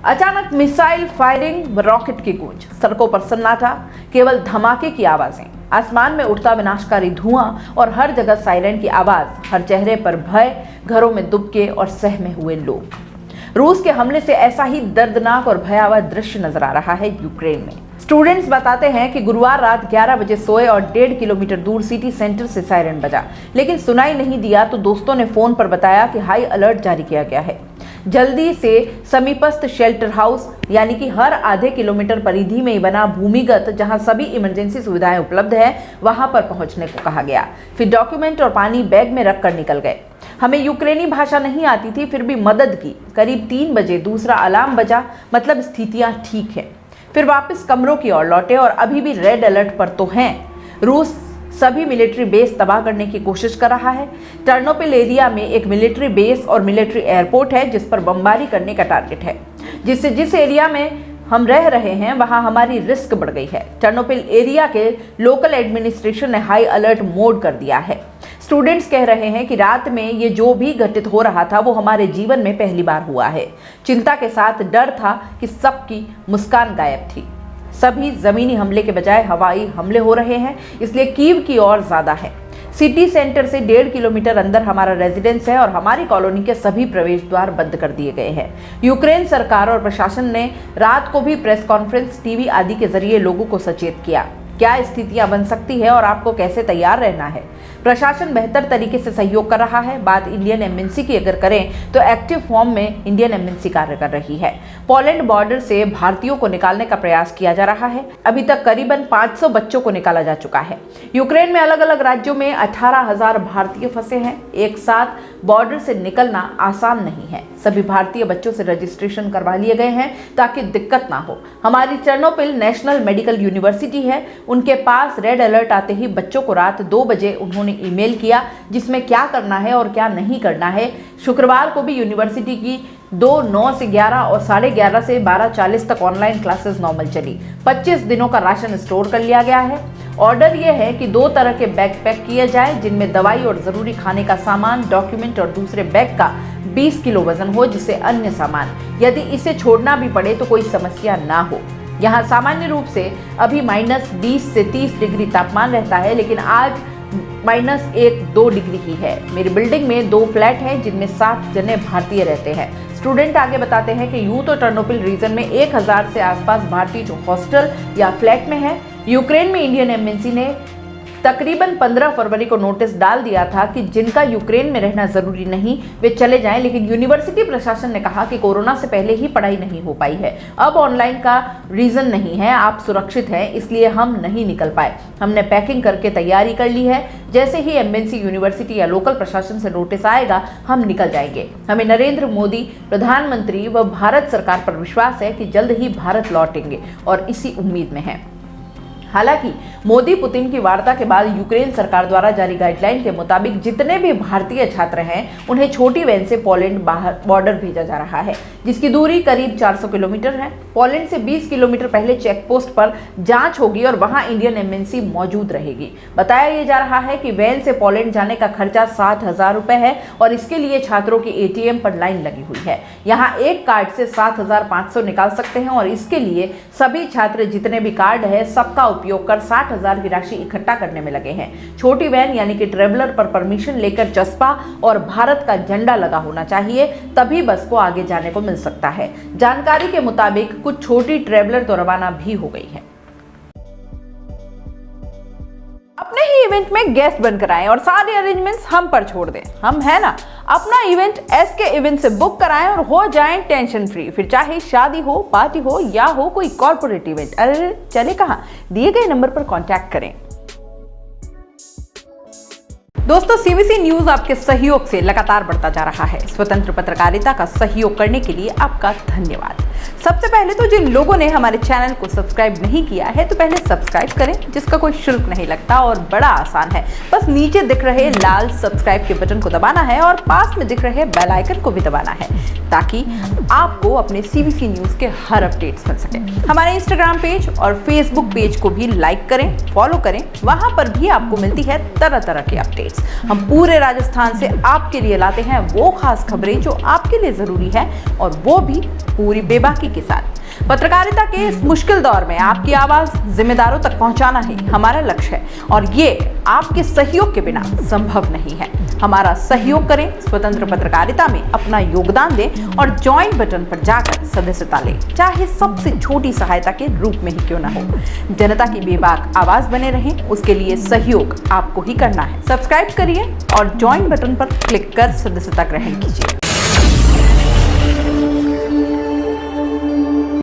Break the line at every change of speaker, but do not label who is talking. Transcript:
अचानक missile firing, rocket की गूंज, सड़कों पर सन्नाटा, केवल धमाके की आवाजें, आसमान में उड़ता विनाशकारी धुआं और हर जगह सायरन की आवाज, हर चेहरे पर भय, घरों में दुबके और सहमे हुए लोग। रूस के हमले से ऐसा ही दर्दनाक और भयावह दृश्य नजर आ रहा है यूक्रेन में। स्टूडेंट्स बताते हैं कि गुरुवार रात 11 बजे सोए और 1.5 किलोमीटर दूर सिटी सेंटर से सायरन बजा, लेकिन सुनाई नहीं दिया तो दोस्तों ने फोन पर बताया कि हाई अलर्ट जारी किया गया है। जल्दी से समीपस्थ शेल्टर हाउस यानी कि हर आधे किलोमीटर परिधि में बना भूमिगत जहां सभी इमरजेंसी सुविधाएं उपलब्ध है, वहां पर पहुंचने को कहा गया। फिर डॉक्यूमेंट और पानी बैग में रखकर निकल गए। हमें यूक्रेनी भाषा नहीं आती थी, फिर भी मदद की। करीब 3 बजे दूसरा अलार्म बजा, मतलब स्थितियां ठीक है। फिर वापस कमरों की ओर लौटे और अभी भी रेड अलर्ट पर तो हैं। रूस सभी मिलिट्री बेस तबाह करने की कोशिश कर रहा है। टर्नोपिल एरिया में एक मिलिट्री बेस और मिलिट्री एयरपोर्ट है जिस पर बमबारी करने का टारगेट है, जिससे जिस एरिया में हम रह रहे हैं वहां हमारी रिस्क बढ़ गई है। टर्नोपिल एरिया के लोकल एडमिनिस्ट्रेशन ने हाई अलर्ट मोड कर दिया है। स्टूडेंट्स कह रहे हैं कि रात में ये जो भी घटित हो रहा था वो हमारे जीवन में पहली बार हुआ है। चिंता के साथ डर था कि सबकी मुस्कान गायब थी। सभी जमीनी हमले के बजाय हवाई हमले हो रहे हैं, इसलिए कीव की ओर ज्यादा है। सिटी सेंटर से 1.5 किलोमीटर अंदर हमारा रेजिडेंस है और हमारी कॉलोनी के सभी प्रवेश द्वार बंद कर दिए गए हैं। यूक्रेन सरकार और प्रशासन ने रात को भी प्रेस कॉन्फ्रेंस, टीवी आदि के जरिए लोगों को सचेत किया। क्या स्थितियां बन सकती है और आपको कैसे तैयार रहना है। प्रशासन बेहतर तरीके से सहयोग कर रहा है। बात इंडियन एम्बेसी की अगर करें तो एक्टिव फॉर्म में इंडियन एम्बेसी कार्य कर रही है। पोलैंड बॉर्डर से भारतीयों को निकालने का प्रयास किया जा रहा है। अभी तक करीबन 500 बच्चों को निकाला जा चुका है। यूक्रेन में अलग अलग राज्यों में 18,000 भारतीय फंसे हैं। एक साथ बॉर्डर से निकलना आसान नहीं है। सभी भारतीय बच्चों से रजिस्ट्रेशन करवा लिए गए हैं ताकि दिक्कत ना हो। हमारी टर्नोपिल नेशनल मेडिकल यूनिवर्सिटी है, उनके पास रेड अलर्ट आते ही बच्चों को रात 2 बजे उन्होंने ईमेल किया जिसमें क्या करना है और क्या नहीं करना है। शुक्रवार को भी यूनिवर्सिटी की 9 से 11 और 11:30 से 12:40 तक ऑनलाइन क्लासेस नॉर्मल चली। 25 दिनों का राशन स्टोर कर लिया गया है। ऑर्डर यह है कि 2 तरह के बैग पैक किए जाए जिनमें दवाई और जरूरी खाने का सामान, डॉक्यूमेंट और दूसरे बैग का 20 किलो वजन हो, जिससे अन्य सामान यदि इसे छोड़ना भी पड़े तो कोई समस्या ना हो। यहाँ सामान्य रूप से अभी -20 से 30 डिग्री तापमान रहता है, लेकिन आज -1-2 डिग्री ही है। मेरी बिल्डिंग में 2 फ्लैट हैं जिनमें 7 जने भारतीय रहते हैं। स्टूडेंट आगे बताते हैं कि यूं तो टर्नोपिल रीजन में 1000 से आसपास भारतीय जो हॉस्टल या फ्लैट में है। यूक्रेन में इंडियन एम्बेसी ने तकरीबन 15 फरवरी को नोटिस डाल दिया था कि जिनका यूक्रेन में रहना जरूरी नहीं वे चले जाएं, लेकिन यूनिवर्सिटी प्रशासन ने कहा कि कोरोना से पहले ही पढ़ाई नहीं हो पाई है। अब ऑनलाइन का रीजन नहीं है, आप सुरक्षित हैं, इसलिए हम नहीं निकल पाए। हमने पैकिंग करके तैयारी कर ली है। जैसे ही एम्बेसी, यूनिवर्सिटी या लोकल प्रशासन से नोटिस आएगा हम निकल जाएंगे। हमें नरेंद्र मोदी प्रधानमंत्री व भारत सरकार पर विश्वास है कि जल्द ही भारत लौटेंगे और इसी उम्मीद में है। हालांकि मोदी पुतिन की वार्ता के बाद यूक्रेन सरकार द्वारा जारी गाइडलाइन के मुताबिक जितने भी भारतीय छात्र हैं उन्हें छोटी वैन से पोलैंड बॉर्डर भेजा जा रहा है, जिसकी दूरी करीब 400 किलोमीटर है। पोलैंड से 20 किलोमीटर पहले चेक पोस्ट पर जांच होगी और वहां इंडियन एम्बेसी मौजूद रहेगी। बताया यह जा रहा है कि वैन से पोलैंड जाने का खर्चा 60,000 रुपए है और इसके लिए छात्रों की ATM पर लाइन लगी हुई है। यहाँ एक कार्ड से 7,500 निकाल सकते हैं और इसके लिए सभी छात्र जितने भी कार्ड है सबका उपयोग कर 60,000 की राशि इकट्ठा करने में लगे हैं। छोटी वैन यानी कि ट्रेवलर पर परमिशन लेकर चस्पा और भारत का झंडा लगा होना चाहिए, तभी बस को आगे जाने को मिल सकता है। जानकारी के मुताबिक कुछ छोटी ट्रेवलर तो रवाना भी हो गई है। अपने ही इवेंट में गेस्ट बनकर आएं और सारे अरेंजमेंट्स हम पर छोड़ दें। हम है ना, अपना इवेंट SK इवेंट से बुक कराएं और हो जाएं टेंशन फ्री। फिर चाहे शादी हो, पार्टी हो या हो कोई कॉर्पोरेट इवेंट, अरे चले कहां, दिए गए नंबर पर कांटेक्ट करें। दोस्तों, CBC न्यूज आपके सहयोग से लगातार बढ़ता जा रहा है। स्वतंत्र पत्रकारिता का सहयोग करने के लिए आपका धन्यवाद। सबसे पहले तो जिन लोगों ने हमारे चैनल को सब्सक्राइब नहीं किया है तो पहले सब्सक्राइब करें, जिसका कोई शुल्क नहीं लगता और बड़ा आसान है। बस नीचे दिख रहे लाल सब्सक्राइब के बटन को दबाना है और पास में दिख रहे बेल आइकन को भी दबाना है, ताकि आपको अपने CBC न्यूज के हर अपडेट्स मिल सके। हमारे इंस्टाग्राम पेज और फेसबुक पेज को भी लाइक करें, फॉलो करें, वहां पर भी आपको मिलती है तरह तरह के अपडेट। अपडेट्स। हम पूरे राजस्थान से आपके लिए लाते हैं वो खास खबरें जो आपके लिए जरूरी है, और वो भी पूरी बेबाकी के साथ। पत्रकारिता के इस मुश्किल दौर में आपकी आवाज जिम्मेदारों तक पहुंचाना ही हमारा लक्ष्य है, और ये आपके सहयोग के बिना संभव नहीं है। हमारा सहयोग करें, स्वतंत्र पत्रकारिता में अपना योगदान दें और ज्वाइन बटन पर जाकर सदस्यता लें, चाहे सबसे छोटी सहायता के रूप में ही क्यों ना हो। जनता की बेबाक आवाज बने रहें, उसके लिए सहयोग आपको ही करना है। सब्सक्राइब करिए और ज्वाइन बटन पर क्लिक कर सदस्यता ग्रहण कीजिए।